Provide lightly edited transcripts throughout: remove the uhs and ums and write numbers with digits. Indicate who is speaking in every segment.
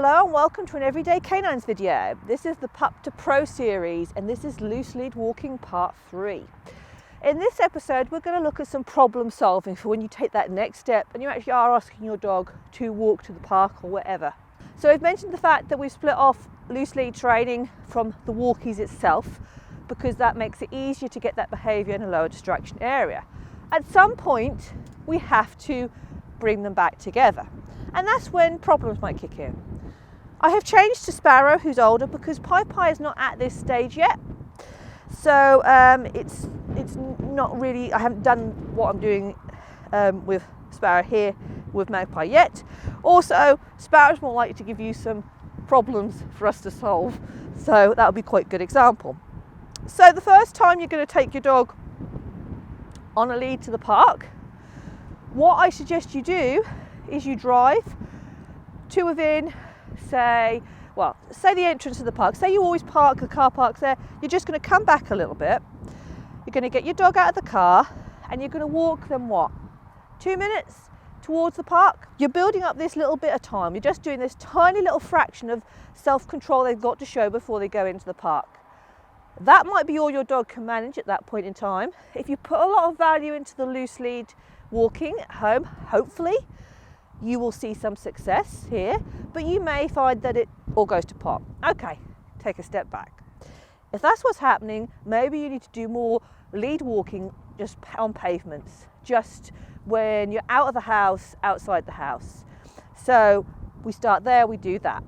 Speaker 1: Hello and welcome to an Everyday Canines video. This is the Pup to Pro series and this is loose lead walking part 3. In this episode we're going to look at some problem solving for when you take that next step and you actually are asking your dog to walk to the park or wherever. So I've mentioned the fact that we've split off loose lead training from the walkies itself because that makes it easier to get that behaviour in a lower distraction area. At some point we have to bring them back together. And that's when problems might kick in. I have changed to Sparrow, who's older, because Pi Pi is not at this stage yet. So it's not really, I haven't done what I'm doing with Sparrow here with Magpie yet. Also, Sparrow's more likely to give you some problems for us to solve. So that would be quite a good example. So the first time you're going to take your dog on a lead to the park, what I suggest you do is you drive to within, say the entrance to the park. Say you always park, the car parks there. You're just going to come back a little bit. You're going to get your dog out of the car and you're going to walk them 2 minutes towards the park. You're building up this little bit of time. You're just doing this tiny little fraction of self-control they've got to show before they go into the park. That might be all your dog can manage at that point in time. If you put a lot of value into the loose lead walking at home, hopefully you will see some success here, but you may find that it all goes to pot. Okay, take a step back. If that's what's happening, maybe you need to do more lead walking just on pavements, just when you're out of the house, outside the house. So we start there, we do that.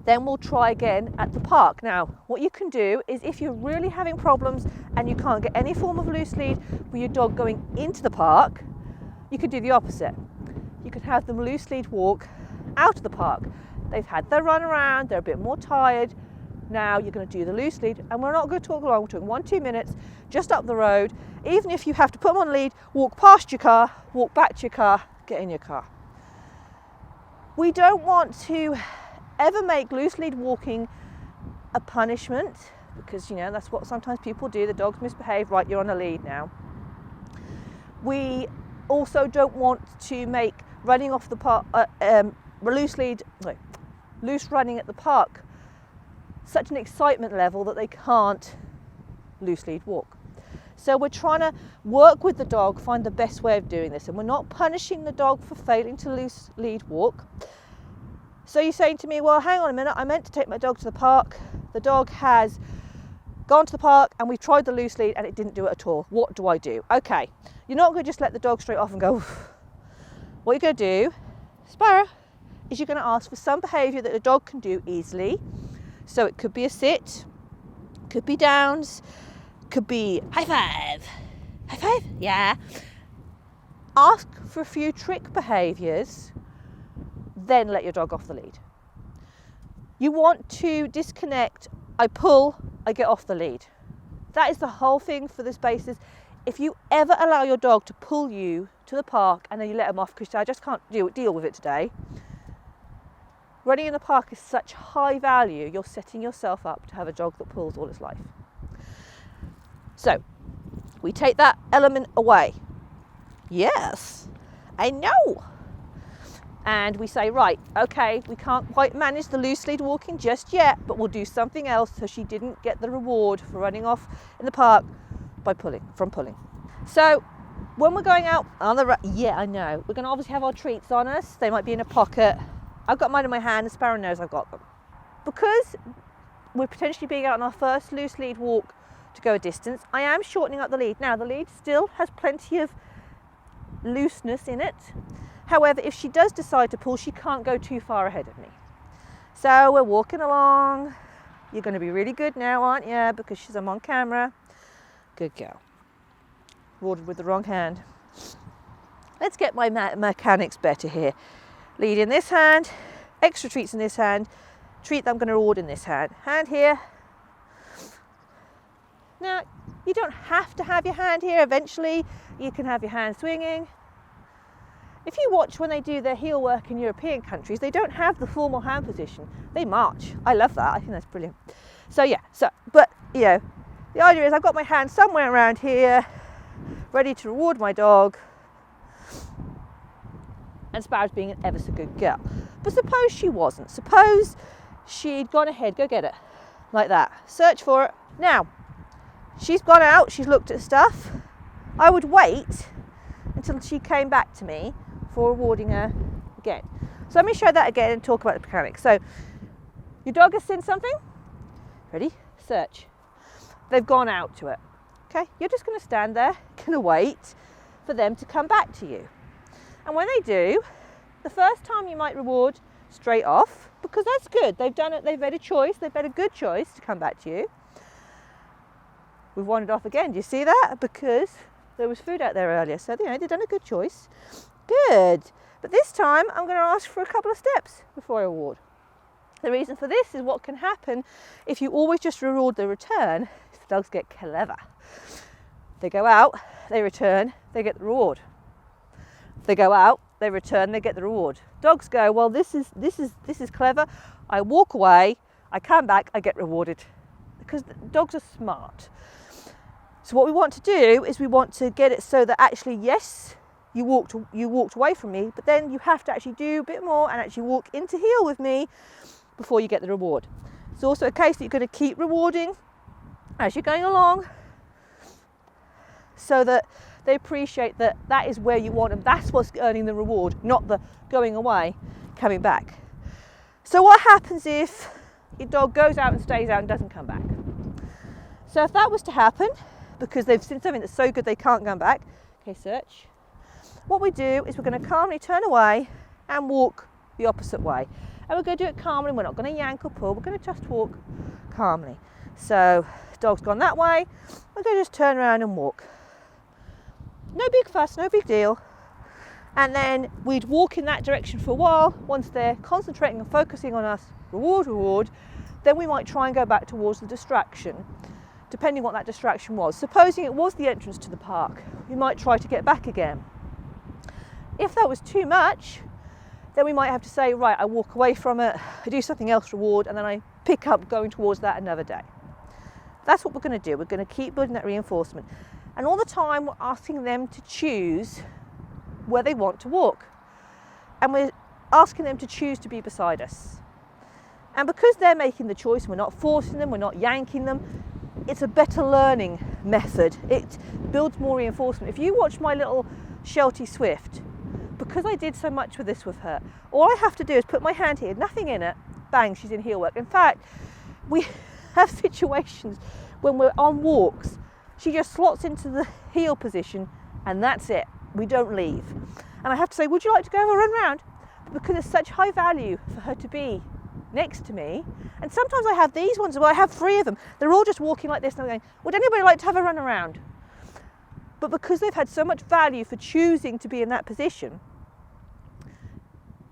Speaker 1: Then we'll try again at the park. Now, what you can do is if you're really having problems and you can't get any form of loose lead with your dog going into the park, you could do the opposite. You could have them loose lead walk out of the park. They've had their run around, they're a bit more tired. Now you're going to do the loose lead, and we're not going to talk long, we're talking 1-2 minutes, just up the road. Even if you have to put them on lead, walk past your car, walk back to your car, get in your car. We don't want to ever make loose lead walking a punishment, because that's what sometimes people do. The dogs misbehave, right, you're on a lead now. We also don't want to make running off the park, loose running at the park such an excitement level that they can't loose lead walk. So we're trying to work with the dog, find the best way of doing this, and we're not punishing the dog for failing to loose lead walk. So you're saying to me, well, hang on a minute, I meant to take my dog to the park. The dog has gone to the park and we've tried the loose lead and it didn't do it at all. What do I do? Okay, you're not going to just let the dog straight off and go. Oof. What you're going to do, Sparrow, is you're going to ask for some behaviour that the dog can do easily. So it could be a sit, could be downs, could be high five. High five? Yeah. Ask for a few trick behaviours, then let your dog off the lead. You want to disconnect, I pull, I get off the lead. That is the whole thing for this basis. If you ever allow your dog to pull you to the park and then you let him off because I just can't deal with it today, running in the park is such high value, you're setting yourself up to have a dog that pulls all its life. So we take that element away. Yes, I know. And we say, right, okay, we can't quite manage the loose lead walking just yet, but we'll do something else so she didn't get the reward for running off in the park by pulling. So when we're going out on the yeah, I know, we're going to obviously have our treats on us. They might be in a pocket. I've got mine in my hand, and Sparrow knows I've got them. Because we're potentially being out on our first loose lead walk to go a distance, I am shortening up the lead. Now, the lead still has plenty of looseness in it. However, if she does decide to pull, she can't go too far ahead of me. So we're walking along. You're going to be really good now, aren't you? Because I'm on camera. Good girl. Ordered with the wrong hand. Let's get my mechanics better here. Lead in this hand, extra treats in this hand, treat that I'm going to reward in this hand. Hand here. Now, you don't have to have your hand here. Eventually, you can have your hand swinging. If you watch when they do their heel work in European countries, they don't have the formal hand position. They march. I love that. I think that's brilliant. So yeah, but the idea is I've got my hand somewhere around here, ready to reward my dog. and Sparrow's being an ever so good girl. But suppose she wasn't. Suppose she'd gone ahead, go get it, like that. Search for it. Now, she's gone out, she's looked at stuff. I would wait until she came back to me for rewarding her again. So let me show that again and talk about the mechanics. So your dog has seen something. Ready? Search. They've gone out to it. Okay, you're just going to stand there, going to wait for them to come back to you. And when they do, the first time you might reward straight off, because that's good. They've done it, they've made a choice, they've made a good choice to come back to you. We've wandered off again. Do you see that? Because there was food out there earlier. So, they've done a good choice. Good. But this time, I'm going to ask for a couple of steps before I reward. The reason for this is what can happen if you always just reward the return. Is the dogs get clever. They go out, they return, they get the reward. They go out, they return, they get the reward. Dogs go, well, this is clever. I walk away, I come back, I get rewarded. Because dogs are smart. So what we want to do is we want to get it so that actually, yes, you walked away from me, but then you have to actually do a bit more and actually walk into heel with me before you get the reward. It's also a case that you're going to keep rewarding as you're going along, so that they appreciate that that is where you want them. That's what's earning the reward, not the going away, coming back. So what happens if your dog goes out and stays out and doesn't come back? So if that was to happen, because they've seen something that's so good they can't come back, okay, search. What we do is we're going to calmly turn away and walk the opposite way. And we're going to do it calmly. We're not going to yank or pull. We're going to just walk calmly. So dog's gone that way. We're going to just turn around and walk. No big fuss, no big deal. And then we'd walk in that direction for a while. Once they're concentrating and focusing on us, reward, then we might try and go back towards the distraction, depending what that distraction was. Supposing it was the entrance to the park, we might try to get back again. If that was too much, then we might have to say, right, I walk away from it, I do something else, reward, and then I pick up going towards that another day. That's what we're going to do. We're going to keep building that reinforcement. And all the time we're asking them to choose where they want to walk. And we're asking them to choose to be beside us. And because they're making the choice, we're not forcing them, we're not yanking them, it's a better learning method. It builds more reinforcement. If you watch my little Sheltie Swift, because I did so much with this with her, all I have to do is put my hand here, nothing in it, bang, she's in heel work. In fact, we have situations when we're on walks, she just slots into the heel position and that's it. We don't leave. And I have to say, would you like to go have a run round? Because it's such high value for her to be next to me. And sometimes I have these ones, well, I have 3 of them. They're all just walking like this and I'm going, would anybody like to have a run around? But because they've had so much value for choosing to be in that position,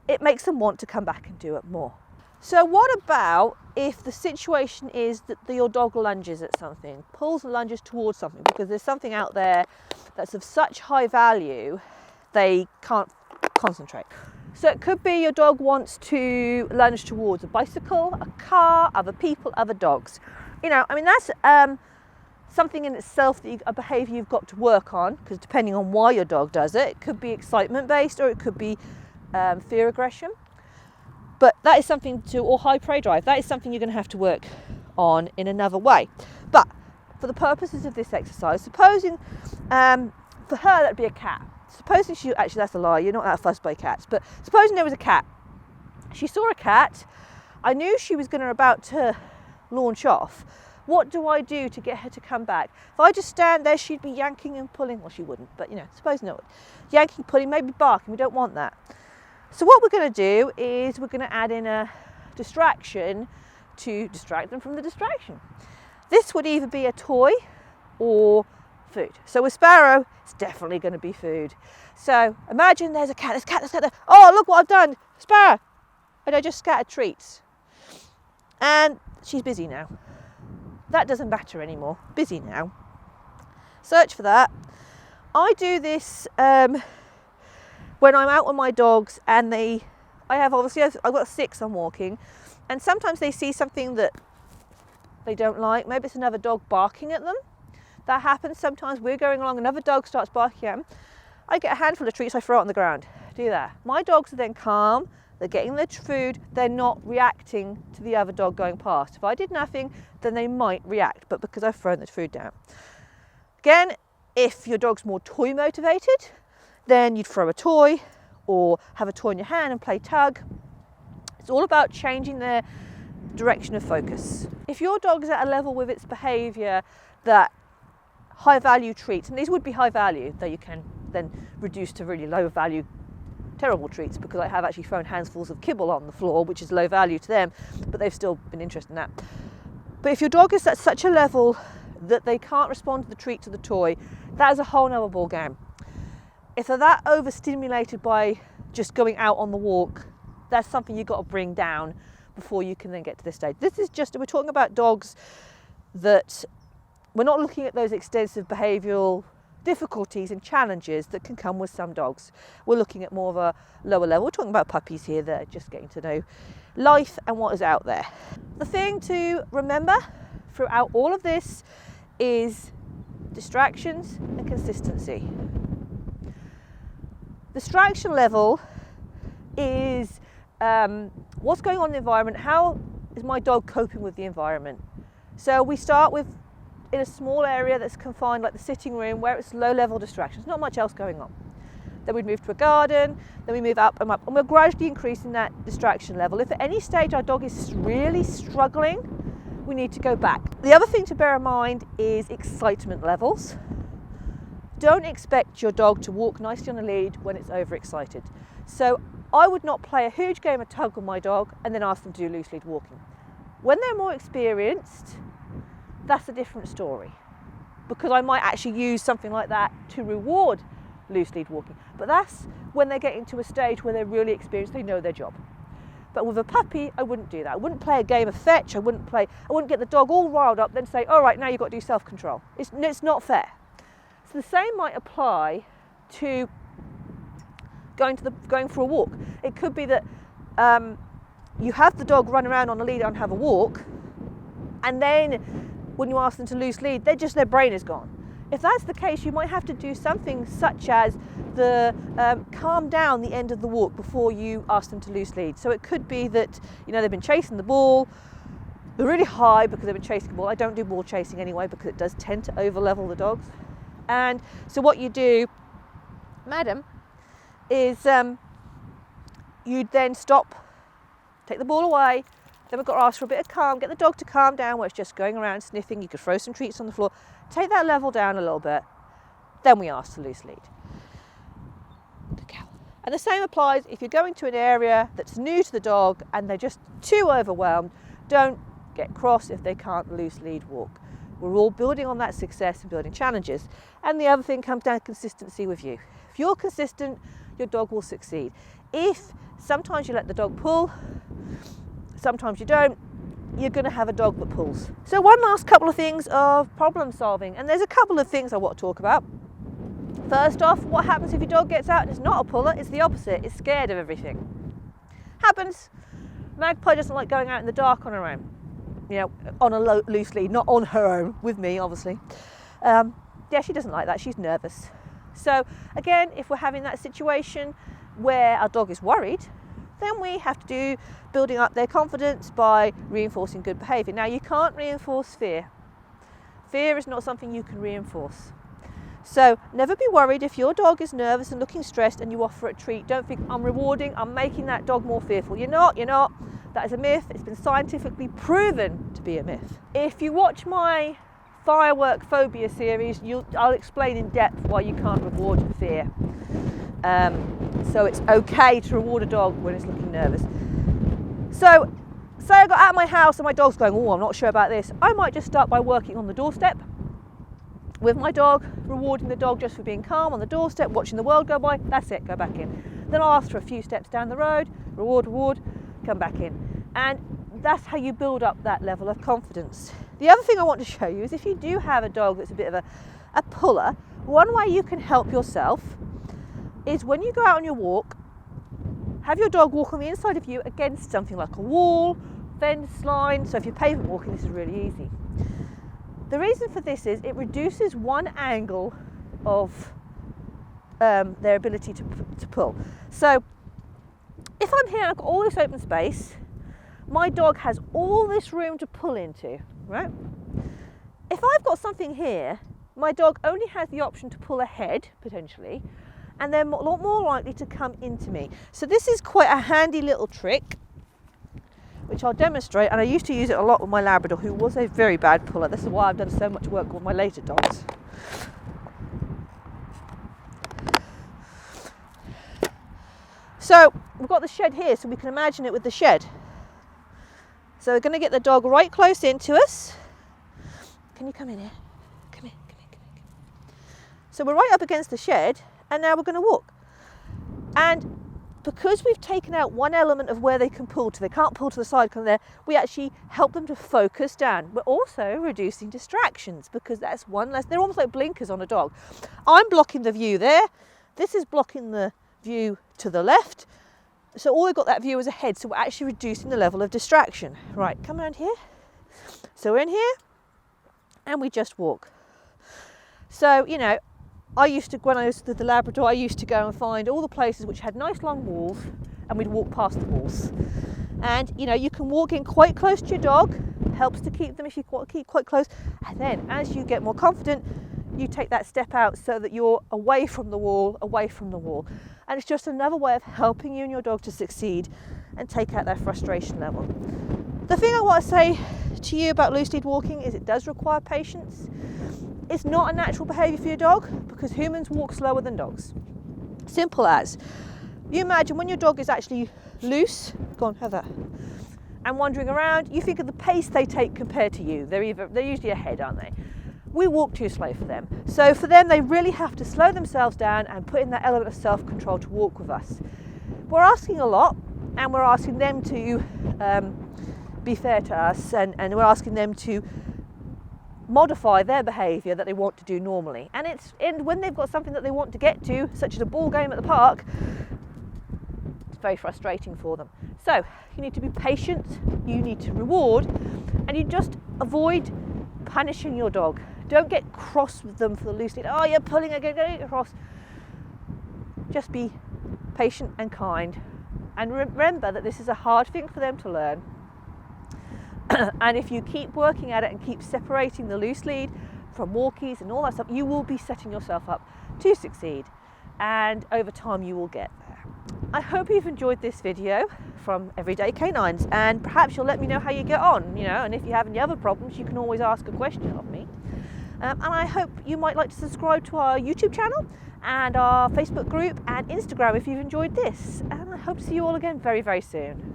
Speaker 1: it makes them want to come back and do it more. So what about if the situation is that your dog lunges at something, pulls and lunges towards something because there's something out there that's of such high value they can't concentrate? So it could be your dog wants to lunge towards a bicycle, a car, other people, other dogs. That's something in itself, a behaviour you've got to work on, because depending on why your dog does it, it could be excitement based or it could be fear aggression. But that is something or high prey drive, that is something you're going to have to work on in another way. But for the purposes of this exercise, supposing for her that'd be a cat. Supposing actually that's a lie, you're not that fussed by cats, but supposing there was a cat. She saw a cat, I knew she was about to launch off. What do I do to get her to come back? If I just stand there, she'd be yanking and pulling. Well, she wouldn't, but suppose no. Yanking, pulling, maybe barking, we don't want that. So what we're going to do is we're going to add in a distraction to distract them from the distraction. This would either be a toy or food. So with Sparrow, it's definitely going to be food. So imagine there's a cat, there's a cat there. Oh, look what I've done, Sparrow. And I just scattered treats. And she's busy now. That doesn't matter anymore, busy now. Search for that. I do this when I'm out with my dogs and I've got 6 I'm walking, and sometimes they see something that they don't like. Maybe it's another dog barking at them. That happens sometimes. We're going along, another dog starts barking at them. I get a handful of treats, I throw it on the ground. do that. My dogs are then calm, they're getting their food, they're not reacting to the other dog going past. If I did nothing, then they might react, but because I've thrown the food down. Again, if your dog's more toy motivated, then you'd throw a toy or have a toy in your hand and play tug. It's all about changing their direction of focus. If your dog is at a level with its behaviour that high value treats, and these would be high value, though you can then reduce to really low value terrible treats, because I have actually thrown handfuls of kibble on the floor, which is low value to them, but they've still been interested in that. But if your dog is at such a level that they can't respond to the treat or the toy, that is a whole nother ball game. If they're that overstimulated by just going out on the walk, that's something you've got to bring down before you can then get to this stage. This is just, we're talking about dogs that we're not looking at those extensive behavioural difficulties and challenges that can come with some dogs. We're looking at more of a lower level. We're talking about puppies here that are just getting to know life and what is out there. The thing to remember throughout all of this is distractions and consistency. Distraction level is what's going on in the environment, how is my dog coping with the environment. So we start with in a small area that's confined, like the sitting room, where it's low level distractions, not much else going on. Then we'd move to a garden, then we move up and up, and we're gradually increasing that distraction level. If at any stage our dog is really struggling, we need to go back. The other thing to bear in mind is excitement levels. Don't expect your dog to walk nicely on a lead when it's overexcited. So I would not play a huge game of tug with my dog and then ask them to do loose lead walking. When they're more experienced, that's a different story, because I might actually use something like that to reward loose lead walking. But that's when they're getting to a stage where they're really experienced, they know their job. But with a puppy, I wouldn't do that. I wouldn't play a game of fetch. I wouldn't get the dog all riled up, then say, all right, now you've got to do self-control. It's not fair. So the same might apply to going for a walk. It could be that you have the dog run around on a lead and have a walk, and then when you ask them to loose lead, their brain is gone. If that's the case, you might have to do something such as calm down the end of the walk before you ask them to loose lead. So it could be that they've been chasing the ball, they're really high because they've been chasing the ball. I don't do ball chasing anyway because it does tend to over level the dogs. And so what you do, madam, is you'd then stop, take the ball away. Then we've got to ask for a bit of calm, get the dog to calm down where it's just going around sniffing. You could throw some treats on the floor, take that level down a little bit, then we ask to loose lead. And the same applies if you're going to an area that's new to the dog and they're just too overwhelmed. Don't get cross if they can't loose lead walk. We're all building on that success and building challenges. And the other thing comes down to consistency with you. If you're consistent, your dog will succeed. If sometimes you let the dog pull, sometimes you don't, you're going to have a dog that pulls. So one last couple of things of problem solving, and there's a couple of things I want to talk about. First off, what happens if your dog gets out and is not a puller? It's the opposite, it's scared of everything. Happens. Magpie doesn't like going out in the dark on her own, on a loose lead, not on her own, with me obviously. Yeah, she doesn't like that, she's nervous. So again, if we're having that situation where our dog is worried, then we have to do building up their confidence by reinforcing good behaviour. Now, you can't reinforce fear. Fear is not something you can reinforce. So never be worried if your dog is nervous and looking stressed and you offer a treat. Don't think, I'm rewarding, I'm making that dog more fearful. You're not. That is a myth. It's been scientifically proven to be a myth. If you watch my firework phobia series, I'll explain in depth why you can't reward fear. So it's okay to reward a dog when it's looking nervous. So say I got out of my house and my dog's going, oh, I'm not sure about this. I might just start by working on the doorstep with my dog, rewarding the dog just for being calm on the doorstep, watching the world go by. That's it, go back in. Then I'll ask for a few steps down the road, reward, come back in. And that's how you build up that level of confidence. The other thing I want to show you is if you do have a dog that's a bit of a puller, one way you can help yourself is when you go out on your walk, have your dog walk on the inside of you against something like a wall, fence line. So if you're pavement walking, this is really easy. The reason for this is it reduces one angle of their ability to pull. So if I'm here and I've got all this open space, my dog has all this room to pull into, right? If I've got something here, my dog only has the option to pull ahead, potentially, and they're a lot more likely to come into me. So this is quite a handy little trick, which I'll demonstrate, and I used to use it a lot with my Labrador, who was a very bad puller. This is why I've done so much work with my later dogs. So we've got the shed here, so we can imagine it with the shed. So we're going to get the dog right close into us. Can you come in here? Come here, come here, come here. So we're right up against the shed, and now we're going to walk. And because we've taken out one element of where they can pull to, they can't pull to the side, we actually help them to focus down. We're also reducing distractions, because that's one less, they're almost like blinkers on a dog. I'm blocking the view there. This is blocking the view to the left. So all we've got that view is ahead, so we're actually reducing the level of distraction. Right, come around here. So we're in here, and we just walk. So, you know, when I was with the Labrador, I used to go and find all the places which had nice long walls, and we'd walk past the walls. And, you know, you can walk in quite close to your dog, helps to keep them if you keep quite close. And then as you get more confident, you take that step out so that you're away from the wall. And it's just another way of helping you and your dog to succeed and take out that frustration level. The thing I want to say to you about loose lead walking is it does require patience. It's not a natural behaviour for your dog, because humans walk slower than dogs. Simple as. You imagine when your dog is actually loose, go on, have that, and wandering around, you think of the pace they take compared to you. They're usually ahead, aren't they? We walk too slow for them. So for them, they really have to slow themselves down and put in that element of self-control to walk with us. We're asking a lot, and we're asking them to be fair to us, and we're asking them to modify their behaviour that they want to do normally. And when they've got something that they want to get to, such as a ball game at the park, it's very frustrating for them. So you need to be patient, you need to reward, and you just avoid punishing your dog. Don't get cross with them for the loose lead. Oh, you're pulling again, get cross. Just be patient and kind, and remember that this is a hard thing for them to learn. And if you keep working at it and keep separating the loose lead from walkies and all that stuff, you will be setting yourself up to succeed, and over time you will get there. I hope you've enjoyed this video from Everyday Canines, and perhaps you'll let me know how you get on, and if you have any other problems, you can always ask a question of me. And I hope you might like to subscribe to our YouTube channel and our Facebook group and Instagram if you've enjoyed this. And I hope to see you all again very, very soon.